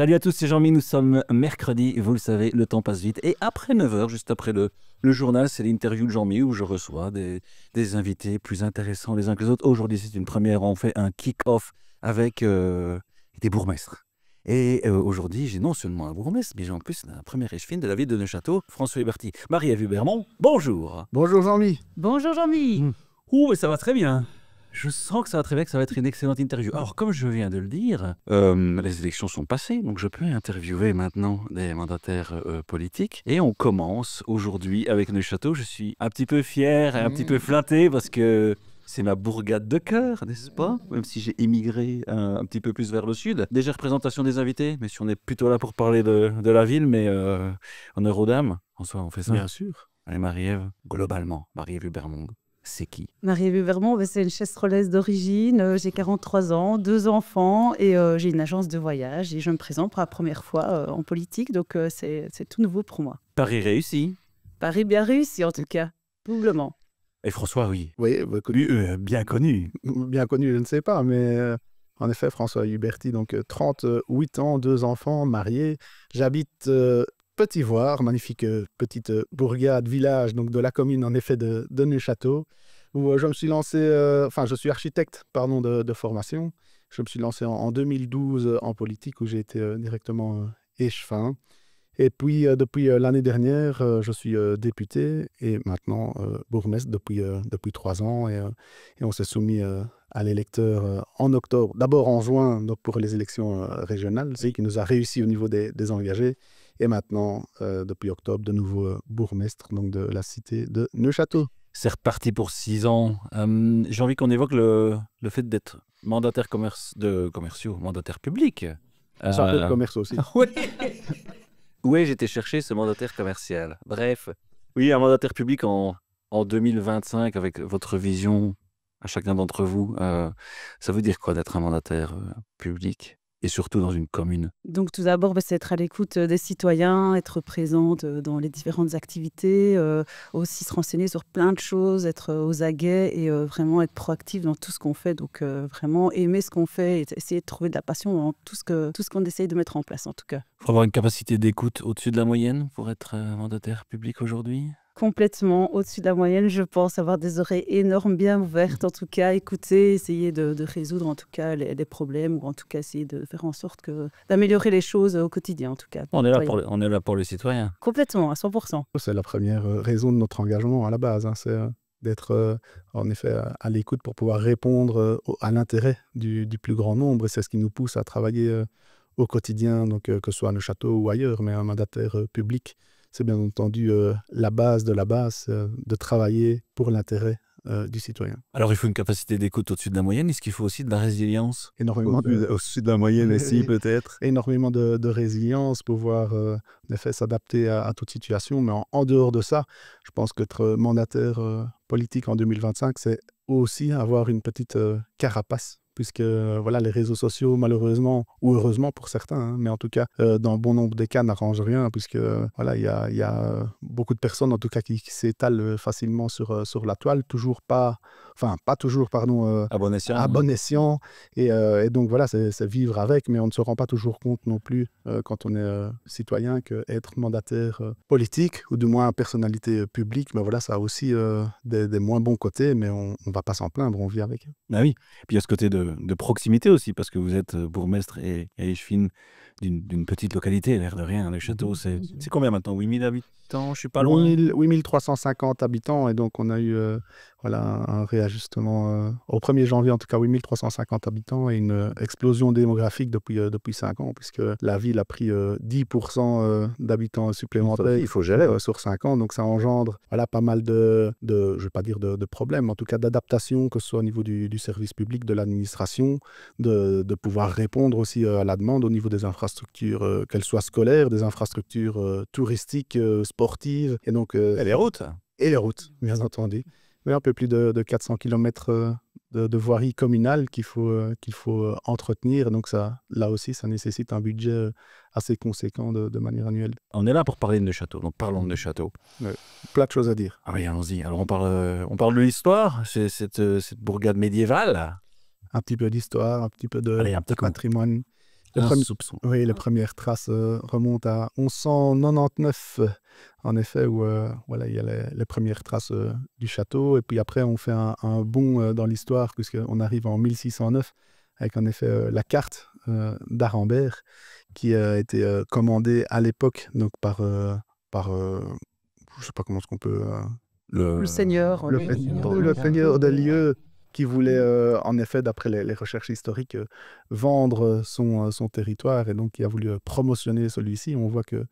Salut à tous, c'est Jean-Mi, nous sommes mercredi, vous le savez, le temps passe vite. Et après 9 h, juste après le journal, c'est l'interview de Jean-Mi où je reçois des invités plus intéressants les uns que les autres. Aujourd'hui, c'est une première, on fait un kick-off avec des bourgmestres. Et aujourd'hui, j'ai non seulement un bourgmestre, mais j'ai en plus la première échevine de la ville de Neufchâteau, François Huberty. Marie-Ève Hubermont, bonjour. Bonjour Jean-Mi. Bonjour Jean-Mi. Ouh, mais ça va très bien. Je sens que ça va très bien, que ça va être une excellente interview. Alors, comme je viens de le dire, les élections sont passées, donc je peux interviewer maintenant des mandataires politiques. Et on commence aujourd'hui avec Neufchâteau. Je suis un petit peu fier et un petit peu flatté parce que c'est ma bourgade de cœur, n'est-ce pas? Même si j'ai émigré un petit peu plus vers le sud. Déjà, représentation des invités, mais si on est plutôt là pour parler de la ville, mais honneur aux dames, en soi, on fait ça. Bien sûr. Allez, Marie-Ève, globalement, Marie-Ève Hubermont. C'est qui? Marie-Ève Hubermont, c'est une chestrolaise d'origine. J'ai 43 ans, 2 enfants et j'ai une agence de voyage. Et je me présente pour la première fois en politique, donc c'est tout nouveau pour moi. Paris réussi. Paris bien réussi en tout cas, doublement. Et François, oui. Oui, Bien connu. bien connu, je ne sais pas, mais en effet, François Huberty, donc 38 ans, 2 enfants, marié. J'habite Petit-Voir, magnifique petite bourgade, village, donc de la commune en effet de Neufchâteau, où je me suis lancé, je suis architecte de formation. Je me suis lancé en 2012 en politique, où j'ai été directement échevin. Et puis, depuis l'année dernière, je suis député et maintenant bourgmestre depuis 3 ans. Et on s'est soumis à l'électeur en octobre, d'abord en juin donc pour les élections régionales, ce qui nous a réussi au niveau des engagés. Et maintenant, depuis octobre, de nouveau bourgmestre donc de la cité de Neufchâteau. C'est reparti pour 6 ans. J'ai envie qu'on évoque le fait d'être mandataire commerciaux, mandataire public. C'est un peu de commerce aussi. Oui. Où ai-je été chercher ce mandataire commercial? Bref, oui, un mandataire public en 2025 avec votre vision à chacun d'entre vous. Ça veut dire quoi d'être un mandataire public et surtout dans une commune? Donc tout d'abord, c'est être à l'écoute des citoyens, être présente dans les différentes activités, aussi se renseigner sur plein de choses, être aux aguets et vraiment être proactif dans tout ce qu'on fait. Donc vraiment aimer ce qu'on fait et essayer de trouver de la passion dans tout ce qu'on essaye de mettre en place en tout cas. Il faut avoir une capacité d'écoute au-dessus de la moyenne pour être mandataire public aujourd'hui? Complètement au-dessus de la moyenne, je pense, avoir des oreilles énormes, bien ouvertes, en tout cas, écouter, essayer de résoudre en tout cas les problèmes ou en tout cas essayer de faire en sorte d'améliorer les choses au quotidien en tout cas. On est là pour les citoyens. Complètement, à 100%. C'est la première raison de notre engagement à la base, c'est d'être en effet à l'écoute pour pouvoir répondre à l'intérêt du plus grand nombre. Et c'est ce qui nous pousse à travailler au quotidien, donc que ce soit à Neufchâteau ou ailleurs, mais un mandataire public. C'est bien entendu la base de la base de travailler pour l'intérêt du citoyen. Alors il faut une capacité d'écoute au-dessus de la moyenne. Est-ce qu'il faut aussi de la résilience? Énormément Au-dessus de la moyenne aussi peut-être. Énormément de résilience, pouvoir en effet s'adapter à toute situation. Mais en dehors de ça, je pense qu'être mandataire politique en 2025, c'est aussi avoir une petite carapace. Puisque voilà, les réseaux sociaux, malheureusement, ou heureusement pour certains, mais en tout cas, dans bon nombre des cas, n'arrangent rien, puisque voilà, il y a beaucoup de personnes, en tout cas, qui s'étalent facilement sur la toile, pas toujours, pardon, à bon escient. À bon escient. Et donc voilà, c'est vivre avec, mais on ne se rend pas toujours compte non plus, quand on est citoyen, qu'être mandataire politique, ou du moins personnalité publique, mais voilà, ça a aussi des moins bons côtés, mais on ne va pas s'en plaindre, on vit avec. Ah oui, puis il y a ce côté de proximité aussi, parce que vous êtes bourgmestre et échevine d'une petite localité, l'air de rien. Neufchâteau, c'est combien maintenant? 8000 habitants? Je suis pas loin. 8350 habitants, et donc on a eu un réajustement au 1er janvier, en tout cas 8350 habitants, et une explosion démographique depuis 5 ans, puisque la ville a pris 10% d'habitants supplémentaires. Il faut gérer sur 5 ans, donc ça engendre pas mal je ne vais pas dire de problèmes, en tout cas d'adaptation, que ce soit au niveau du service public, de l'administration, de pouvoir répondre aussi à la demande au niveau des infrastructures, qu'elles soient scolaires, des infrastructures touristiques, sportives, et donc... Et les routes? Et les routes, bien entendu. Oui, un peu plus de 400 km de voirie communale qu'il faut entretenir. Donc ça, là aussi, ça nécessite un budget assez conséquent de manière annuelle. On est là pour parler de Neufchâteau, donc parlons de Neufchâteau. Plein de choses à dire. Ah oui, allons-y. Alors on parle de l'histoire, c'est cette bourgade médiévale. Un petit peu d'histoire, un petit peu de patrimoine Soupçon. Oui, les premières traces remontent à 1199, en effet, où voilà, il y a les premières traces du château. Et puis après, on fait un bond dans l'histoire, puisqu'on arrive en 1609, avec en effet la carte d'Arambert, qui a été commandée à l'époque donc par je sais pas comment est-ce qu'on peut... Le seigneur. le seigneur des lieux qui voulait, en effet, d'après les recherches historiques, vendre son territoire, et donc qui a voulu promotionner celui-ci. On voit que,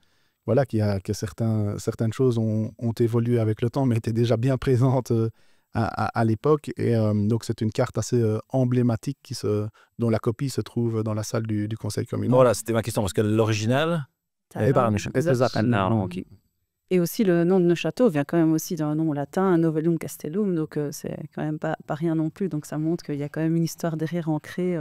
voilà, que certaines choses ont évolué avec le temps, mais étaient déjà bien présentes à l'époque. Et donc, c'est une carte assez emblématique dont la copie se trouve dans la salle du conseil communal. Voilà, c'était ma question, parce que l'original est par ok. Et aussi, le nom de Neuchâteau vient quand même aussi d'un nom latin, Novellum Castellum, donc c'est quand même pas rien non plus. Donc ça montre qu'il y a quand même une histoire derrière ancrée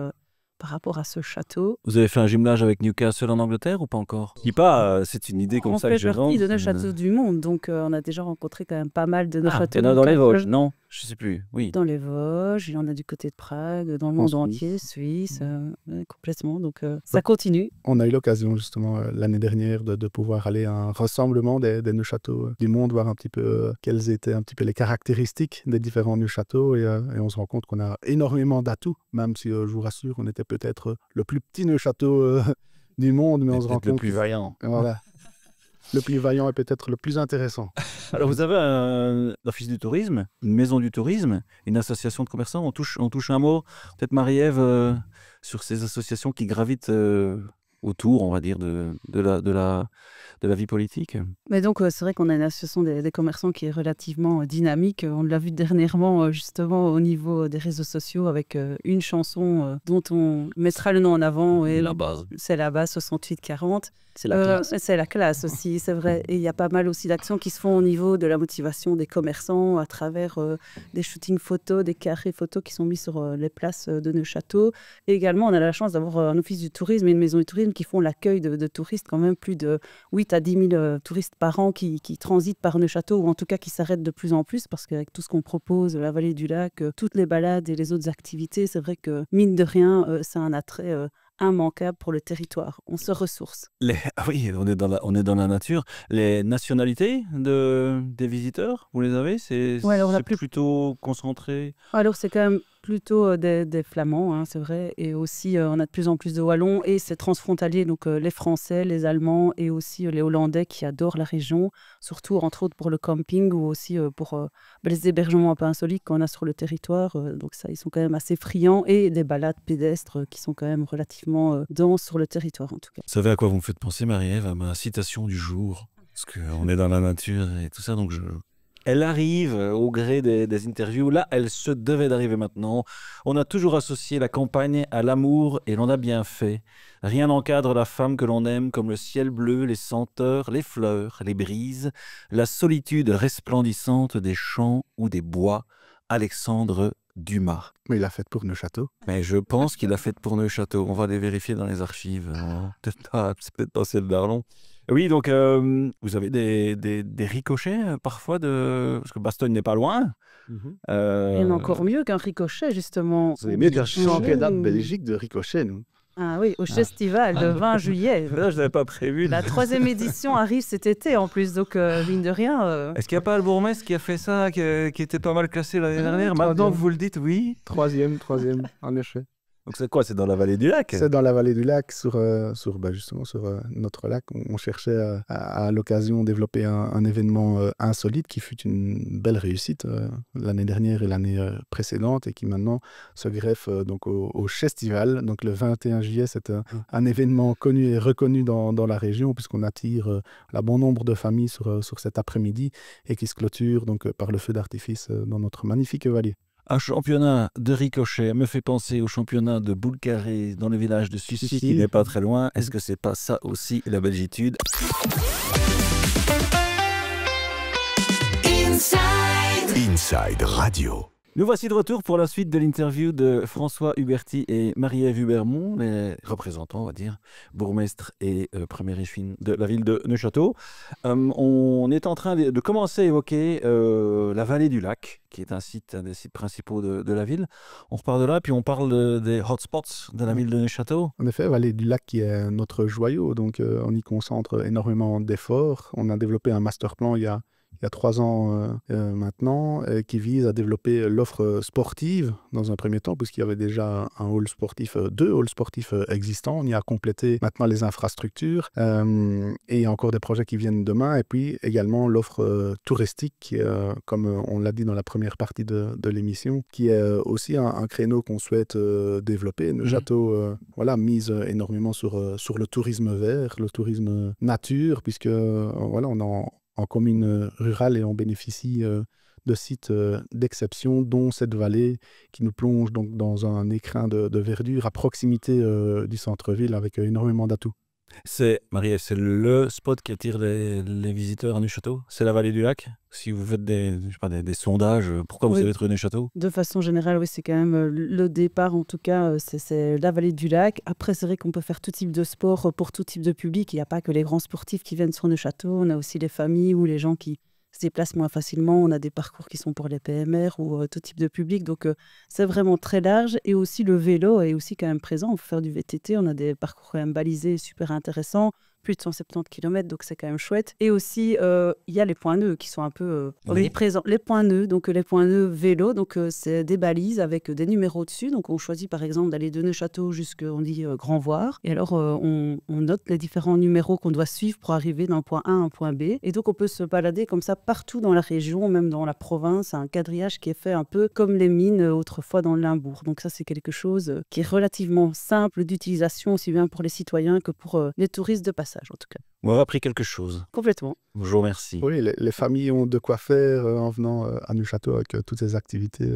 par rapport à ce château. Vous avez fait un jumelage avec Newcastle en Angleterre ou pas encore? Je dis pas, c'est une idée comme ça que je rentre. On fait partie de Neuchâteaux du monde, donc on a déjà rencontré quand même pas mal de Neuchâteaux. Il y en a dans les Vosges, non? Je sais plus, oui. Dans les Vosges, il y en a du côté de Prague, dans le monde entier, Suisse, complètement. Donc ça continue. On a eu l'occasion justement l'année dernière de pouvoir aller à un rassemblement des Neuchâteaux du monde, voir un petit peu quelles étaient un petit peu les caractéristiques des différents Neuchâteaux, et on se rend compte qu'on a énormément d'atouts, même si je vous rassure, on était peut-être le plus petit Neuchâteau du monde, mais on se rend compte... le plus vaillant. Voilà. Le plus vaillant est peut-être le plus intéressant. Alors, vous avez un office du tourisme, une maison du tourisme, une association de commerçants. On touche un mot, peut-être Marie-Ève, sur ces associations qui gravitent autour, on va dire, de la vie politique. Mais donc, c'est vrai qu'on a une association des commerçants qui est relativement dynamique. On l'a vu dernièrement, justement, au niveau des réseaux sociaux, avec une chanson dont on mettra le nom en avant. Et la base. C'est la base 6840. C'est la classe. C'est la classe aussi, c'est vrai. Et il y a pas mal aussi d'actions qui se font au niveau de la motivation des commerçants à travers des shootings photos, des carrés photos qui sont mis sur les places de Neuchâteau. Et également, on a la chance d'avoir un office du tourisme et une maison du tourisme qui font l'accueil de touristes, quand même plus de 8 à 10 000 touristes par an qui transitent par Neuchâteau, ou en tout cas qui s'arrêtent de plus en plus, parce qu'avec tout ce qu'on propose, la vallée du lac, toutes les balades et les autres activités, c'est vrai que, mine de rien, c'est un attrait immanquable pour le territoire. On se ressource. Oui, on est dans la nature. Les nationalités des visiteurs, vous les avez? C'est plutôt concentré? Alors, c'est quand même plutôt des Flamands, hein, c'est vrai. Et aussi, on a de plus en plus de Wallons. Et c'est transfrontalier, donc les Français, les Allemands et aussi les Hollandais qui adorent la région. Surtout, entre autres, pour le camping, ou aussi pour les hébergements un peu insolites qu'on a sur le territoire. Donc ça, ils sont quand même assez friands. Et des balades pédestres qui sont quand même relativement denses sur le territoire, en tout cas. Vous savez à quoi vous me faites penser, Marie-Ève? À ma citation du jour. Parce qu'on est dans la nature et tout ça, donc Elle arrive au gré des interviews. Là, elle se devait d'arriver maintenant. On a toujours associé la campagne à l'amour et l'on a bien fait. Rien n'encadre la femme que l'on aime comme le ciel bleu, les senteurs, les fleurs, les brises, la solitude resplendissante des champs ou des bois. Alexandre Dumas. Mais il l'a faite pour Neuchâteau. Mais je pense qu'il l'a faite pour Neuchâteau. On va les vérifier dans les archives. C'est peut-être pas celle d'Arlon. Oui, donc vous avez des ricochets parfois parce que Bastogne n'est pas loin. Il y en a encore mieux qu'un ricochet, justement. Vous avez mieux qu'un championnat de Belgique de ricochet, nous. Ah oui, au festival le 20 juillet. Là, je n'avais pas prévu. La 3e édition arrive cet été en plus, donc mine de rien. Est-ce qu'il n'y a pas le bourgmestre qui a fait ça, qui était pas mal classé l'année dernière? Maintenant que vous le dites, oui. Troisième, en effet. Donc c'est quoi? C'est dans la vallée du lac? C'est dans la vallée du lac, justement sur notre lac. On cherchait à l'occasion développer un événement insolite qui fut une belle réussite l'année dernière et l'année précédente, et qui maintenant se greffe donc au festival. Donc le 21 juillet, c'est un événement connu et reconnu dans la région, puisqu'on attire un bon nombre de familles sur cet après-midi, et qui se clôture donc par le feu d'artifice dans notre magnifique vallée. Un championnat de ricochet me fait penser au championnat de boule carrée dans le village de Sucy, qui n'est pas très loin. Est-ce que c'est pas ça aussi, la belgitude? Inside Radio. Nous voici de retour pour la suite de l'interview de François Huberti et Marie-Ève Hubermont, les représentants, on va dire, bourgmestre et premier échevin de la ville de Neuchâteau. On est en train de commencer à évoquer la vallée du lac, qui est un des sites principaux de la ville. On repart de là, puis on parle des hotspots de la ville de Neuchâteau. En effet, vallée du lac qui est notre joyau, donc on y concentre énormément d'efforts. On a développé un master plan il y a 3 ans maintenant, qui vise à développer l'offre sportive dans un premier temps, puisqu'il y avait déjà un hall sportif, 2 halls sportifs existants. On y a complété maintenant les infrastructures et il y a encore des projets qui viennent demain. Et puis également l'offre touristique, comme on l'a dit dans la première partie de l'émission, qui est aussi un créneau qu'on souhaite développer. Neuchâteau mise énormément sur le tourisme vert, le tourisme nature, puisque voilà, on en commune rurale et on bénéficie de sites d'exception, dont cette vallée qui nous plonge donc dans un écrin de verdure à proximité du centre-ville avec énormément d'atouts. Marie-Ève, c'est le spot qui attire les visiteurs à Neuchâteau? C'est la vallée du lac? Si vous faites des sondages, pourquoi vous avez trouvé Neuchâteau? De façon générale, oui, c'est quand même le départ, en tout cas, c'est la vallée du lac. Après, c'est vrai qu'on peut faire tout type de sport pour tout type de public. Il n'y a pas que les grands sportifs qui viennent sur Neuchâteau. On a aussi les familles ou les gens qui se déplacent moins facilement. On a des parcours qui sont pour les PMR ou tout type de public. Donc, c'est vraiment très large. Et aussi, le vélo est aussi quand même présent. On peut faire du VTT. On a des parcours quand même balisés, super intéressants. Plus de 170 km, donc c'est quand même chouette. Et aussi, il y a les points nœuds qui sont un peu présents. Les points nœuds, donc les points nœuds vélo, donc c'est des balises avec des numéros dessus. Donc on choisit par exemple d'aller de Neuchâteau jusqu'on dit Grand-Voir. Et alors on note les différents numéros qu'on doit suivre pour arriver d'un point A à un point B. Et donc on peut se balader comme ça partout dans la région, même dans la province. Un quadrillage qui est fait un peu comme les mines autrefois dans le Limbourg. Donc ça, c'est quelque chose qui est relativement simple d'utilisation, aussi bien pour les citoyens que pour les touristes de passage. En tout cas. On a appris quelque chose. Complètement. Bonjour, merci. Oui, les familles ont de quoi faire en venant à Neuchâteau avec toutes ces activités.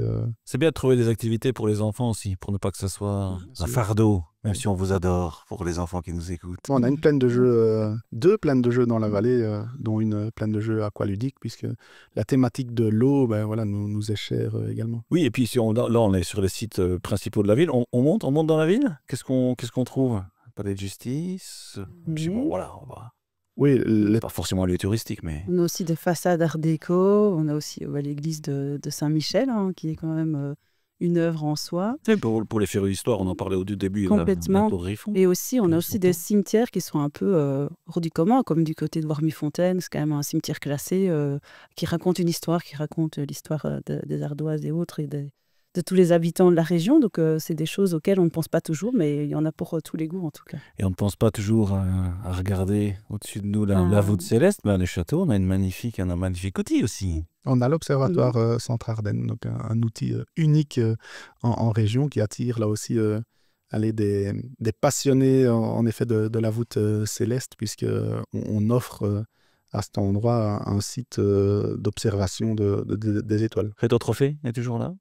C'est bien de trouver des activités pour les enfants aussi, pour ne pas que ce soit un fardeau, même si on vous adore, pour les enfants qui nous écoutent. On a une plaine de jeux, 2 plaines de jeux dans la vallée, dont une plaine de jeux aqualudique, puisque la thématique de l'eau nous est chère également. Oui, et puis là, on est sur les sites principaux de la ville. On monte dans la ville. Qu'est-ce qu'on trouve? Palais de justice. Puis bon, voilà, on va. Oui, pas forcément un lieu touristique, mais. On a aussi des façades art déco. On a aussi l'église de Saint-Michel, qui est quand même une œuvre en soi. Pour les férus d'histoire, on en parlait au début. Complètement. Et aussi, on a aussi des cimetières cimetières qui sont un peu hors du commun, comme du côté de Wormy-Fontaine. C'est quand même un cimetière classé qui raconte une histoire, qui raconte l'histoire des Ardoises et autres, et de tous les habitants de la région. Donc, c'est des choses auxquelles on ne pense pas toujours, mais il y en a pour tous les goûts, en tout cas. Et on ne pense pas toujours à regarder au-dessus de nous la voûte céleste. Mais à Neuchâteau, on a un magnifique outil aussi. On a l'Observatoire Centre-Ardennes, donc un outil unique en région qui attire là aussi des passionnés en effet de la voûte céleste, puisqu'on offre à cet endroit un site d'observation des étoiles. Rétotrophée est toujours là?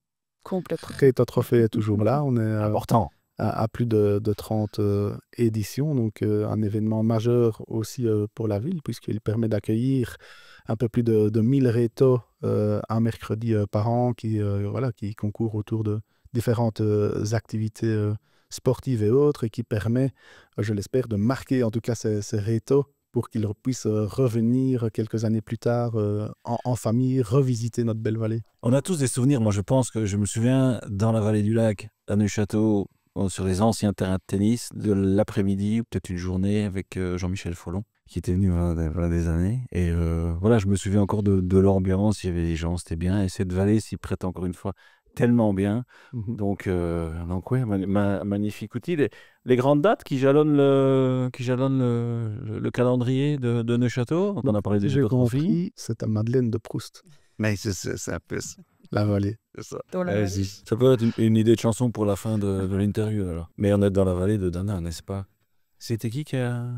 Complètement. Rétotrophée est toujours là. On est important. À plus de 30 éditions, donc un événement majeur aussi pour la ville, puisqu'il permet d'accueillir un peu plus de 1000 rétos un mercredi par an qui concourent autour de différentes activités sportives et autres, et qui permet, je l'espère, de marquer en tout cas ces rétos pour qu'ils puissent revenir quelques années plus tard en famille, revisiter notre belle vallée. On a tous des souvenirs. Moi, je pense que je me souviens, dans la vallée du lac, à Neuchâteau, sur les anciens terrains de tennis, de l'après-midi, ou peut-être une journée avec Jean-Michel Follon, qui était venu voilà des années. Et voilà, je me souviens encore de l'ambiance. Il y avait des gens, c'était bien. Et cette vallée s'y prête encore une fois tellement bien. Donc ouais, magnifique outil. Les grandes dates qui jalonnent le calendrier de Neuchâteau. On en a parlé déjà. J'ai compris, c'est à Madeleine de Proust. Mais c'est un peu ça. La vallée. C'est ça. Ça peut être une idée de chanson pour la fin de l'interview alors. Mais on est dans la vallée de Dana, n'est-ce pas? C'était qui a...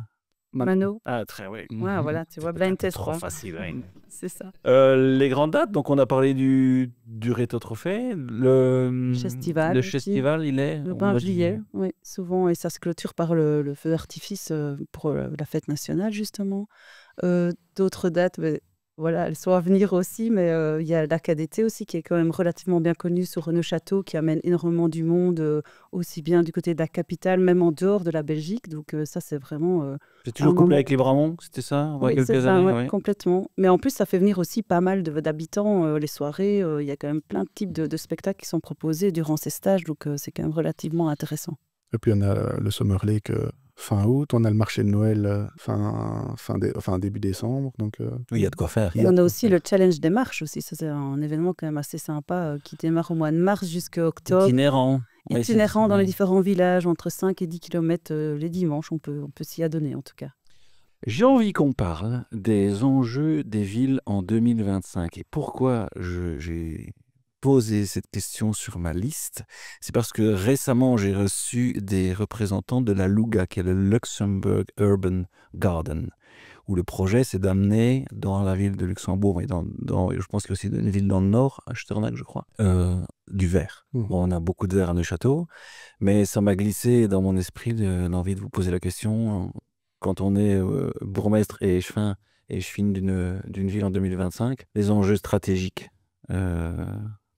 Mano. Ah, très oui. Ouais, voilà, tu vois, Blind Test 3. Trop facile, oui. C'est ça. Les grandes dates, donc on a parlé du Rétotrophée. Le festival, il est le 20 juillet, oui, souvent, et ça se clôture par le feu d'artifice pour la fête nationale, justement. D'autres dates, voilà, elles sont à venir aussi, mais il y a l'AKDT aussi qui est quand même relativement bien connue sur Renault-Château, qui amène énormément du monde, aussi bien du côté de la capitale, même en dehors de la Belgique. Donc ça, c'est vraiment C'est un toujours couplé moment. avec les Bramont, c'était ça, il y a Oui, c'est quelques ça, années, ouais, oui. complètement. Mais en plus, ça fait venir aussi pas mal d'habitants les soirées. Il y a quand même plein de types de spectacles qui sont proposés durant ces stages, donc c'est quand même relativement intéressant. Et puis on a le Summer Lake fin août, on a le marché de Noël début décembre. Donc, Oui, il y a de quoi faire. il Et y a on de a quoi aussi faire. le challenge des marches aussi. Ça, c'est un événement quand même assez sympa qui démarre au mois de mars jusqu'à octobre. Itinérant. Oui, Itinérant dans les différents villages, entre 5 et 10 km les dimanches. On peut s'y adonner en tout cas. J'ai envie qu'on parle des enjeux des villes en 2025. Et pourquoi j'ai posé cette question sur ma liste, c'est parce que récemment, j'ai reçu des représentants de la LUGA, qui est le Luxembourg Urban Garden, où le projet, c'est d'amener dans la ville de Luxembourg, et je pense qu'il y a aussi une ville dans le nord, à Sternach, je crois, du verre. Mhm. Bon, on a beaucoup de verre à Neuchâtel, mais ça m'a glissé dans mon esprit l'envie de vous poser la question. Quand on est bourgmestre et échevin d'une ville en 2025, les enjeux stratégiques,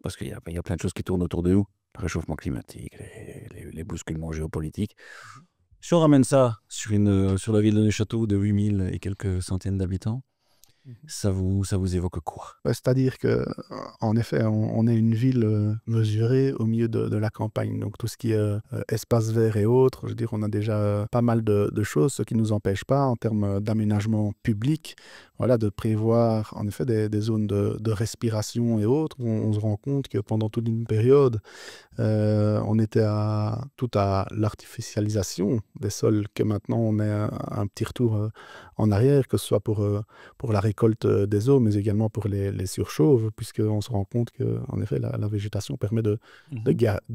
parce qu'il y a plein de choses qui tournent autour de nous, le réchauffement climatique, les bousculements géopolitiques. Si on ramène ça sur la ville de Neuchâtel de 8000 et quelques centaines d'habitants, ça vous évoque quoi? C'est-à-dire que, en effet, on est une ville mesurée au milieu de la campagne. Donc tout ce qui est espace vert et autres, je veux dire, on a déjà pas mal de choses, ce qui ne nous empêche pas, en termes d'aménagement public, voilà, de prévoir en effet des zones de respiration et autres. On se rend compte que pendant toute une période, on était tout à l'artificialisation des sols, que maintenant on est un petit retour en arrière, que ce soit pour la récolte des eaux, mais également pour les surchauves, puisqu'on se rend compte que, en effet, la végétation permet de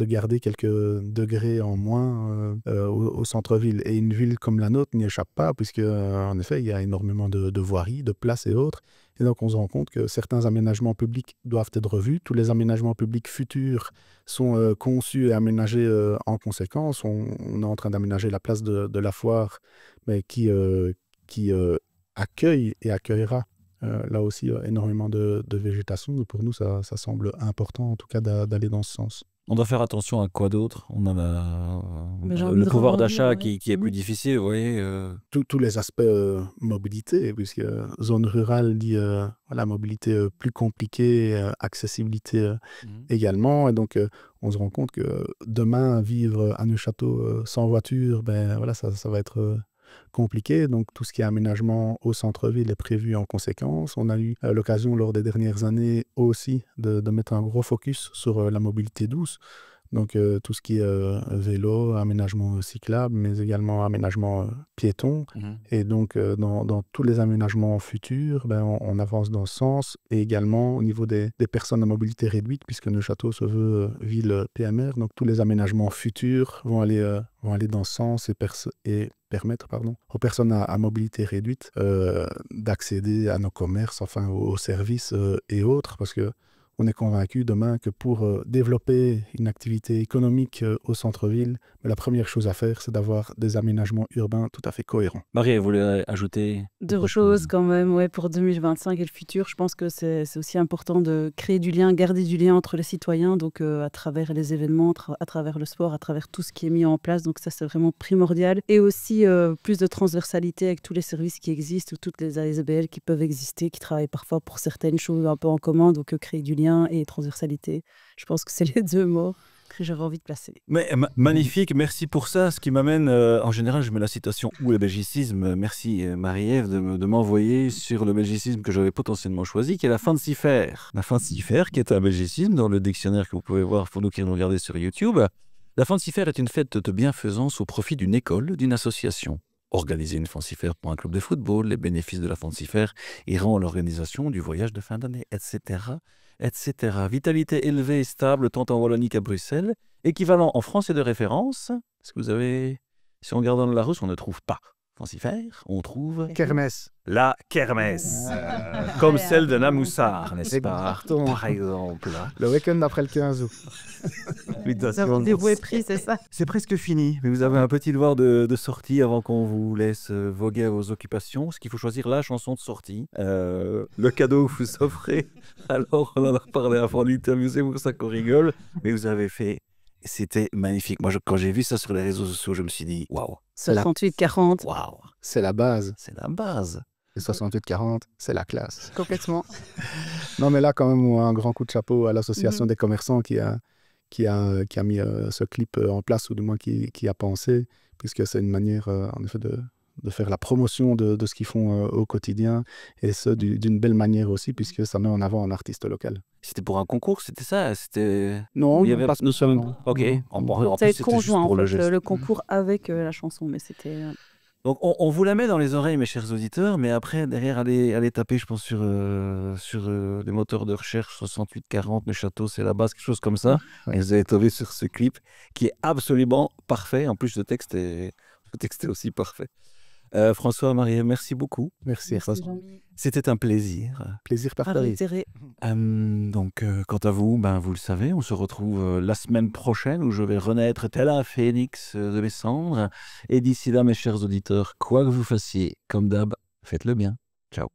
garder quelques degrés en moins au centre-ville. Et une ville comme la nôtre n'y échappe pas, puisque, en effet, il y a énormément de voiries, de places et autres. Et donc, on se rend compte que certains aménagements publics doivent être revus. Tous les aménagements publics futurs sont conçus et aménagés en conséquence. On est en train d'aménager la place de la foire, mais qui accueille et accueillera là aussi énormément de végétation. Donc pour nous, ça semble important, en tout cas, d'aller dans ce sens. On doit faire attention à quoi d'autre? On a J'ai envie le de pouvoir rebondir, d'achat ouais. qui est plus difficile, vous voyez. Tous les aspects mobilité, puisque zone rurale dit voilà, mobilité plus compliquée, accessibilité également. Et donc, on se rend compte que demain, vivre à Neuchâtel sans voiture, ben, voilà, ça va être compliqué. Donc, tout ce qui est aménagement au centre-ville est prévu en conséquence. On a eu l'occasion lors des dernières années aussi de mettre un gros focus sur la mobilité douce. Donc, tout ce qui est vélo, aménagement cyclable, mais également aménagement piéton. Et donc, dans tous les aménagements futurs, ben, on avance dans ce sens. Et également au niveau des personnes à mobilité réduite, puisque Neuchâtel se veut ville PMR. Donc, tous les aménagements futurs vont aller dans ce sens et permettre aux personnes à mobilité réduite d'accéder à nos commerces, enfin aux services et autres, parce que on est convaincu demain que pour développer une activité économique au centre-ville, la première chose à faire, c'est d'avoir des aménagements urbains tout à fait cohérents. Marie, vous voulez ajouter Deux autre choses chose? quand même, ouais, pour 2025 et le futur. Je pense que c'est aussi important de créer du lien, garder du lien entre les citoyens, donc à travers les événements, à travers le sport, à travers tout ce qui est mis en place. Donc ça, c'est vraiment primordial. Et aussi plus de transversalité avec tous les services qui existent, ou toutes les ASBL qui peuvent exister, qui travaillent parfois pour certaines choses un peu en commun. Donc créer du lien et transversalité. Je pense que c'est les deux mots que j'aurais envie de placer. Mais magnifique, merci pour ça. Ce qui m'amène, en général, je mets la citation ou le belgicisme. Merci Marie-Ève de m'envoyer sur le belgicisme que j'avais potentiellement choisi, qui est la fancifère. La fancifère, qui est un belgicisme dans le dictionnaire que vous pouvez voir pour nous qui nous regardez sur YouTube. La fancifère est une fête de bienfaisance au profit d'une école, d'une association. Organiser une fancifère pour un club de football, les bénéfices de la fancifère iront à l'organisation du voyage de fin d'année, etc., etc. Vitalité élevée et stable tant en Wallonie qu'à Bruxelles. Équivalent en français de référence. Est-ce que vous avez... Si on regarde dans le Larousse, on ne trouve pas Fancifère, on trouve Kermesse. la kermesse, comme celle de Namoussard, n'est-ce pas, Exactement. par exemple. Le week-end après le 15 août. Dévoué prix, c'est ça. C'est presque fini, mais vous avez un petit devoir de sortie avant qu'on vous laisse voguer à vos occupations, parce qu'il faut choisir la chanson de sortie, le cadeau que vous offrez. Alors, on en a reparlé avant l'interview, c'est pour ça qu'on rigole, mais vous avez fait... C'était magnifique. Moi, quand j'ai vu ça sur les réseaux sociaux, je me suis dit, waouh, 68-40. waouh, C'est la base. c'est la base. Et 68-40, c'est la classe. Complètement. Non, mais là, quand même, un grand coup de chapeau à l'association des commerçants qui a mis ce clip en place, ou du moins qui a pensé, puisque c'est une manière, en effet, de faire la promotion de ce qu'ils font au quotidien, et ce, d'une belle manière aussi, puisque ça met en avant un artiste local. C'était pour un concours, c'était ça? C'était... Non, Il y avait- pas nous sommes... Ok. En Ça plus, a été c'était conjoint, juste en pour le fait, geste. le concours avec la chanson, mais c'était... Donc, on vous la met dans les oreilles, mes chers auditeurs, mais après, derrière, allez taper, je pense, sur les moteurs de recherche 6840, le château, c'est la base, quelque chose comme ça. Ouais. Et vous allez tomber sur ce clip qui est absolument parfait. En plus, le texte est aussi parfait. François, Marie, merci beaucoup. Merci. C'était un plaisir. Plaisir À partagé. réitérer. Donc, quant à vous, vous le savez, on se retrouve la semaine prochaine où je vais renaître tel un phénix de mes cendres. Et d'ici là, mes chers auditeurs, quoi que vous fassiez, comme d'hab, faites-le bien. Ciao.